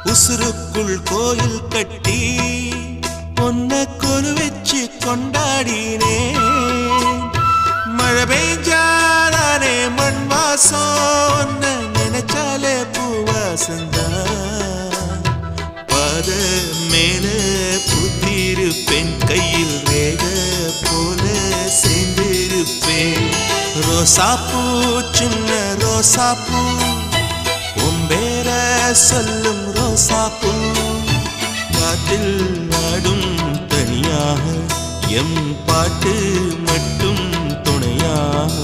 உசுருக்குள் கோயில் கட்டி உன்னை கொலு வச்சு கொண்டாடினே மழை பெய்ஞ்சாதானே மண் வாசம் நினைச்சாலே பூவாசந்தான் பாத மேல புத்திருப்பேன் கையில் ரேக போல சேர்ந்திருப்பேன் ரோசாப்பூ சின்ன ரோசாப்பூ உம்பேர சொல்லும் ரோசாப்பூ காட்டில் ஆடும் தனியாக எம் பாட்டு மட்டும் துணையாக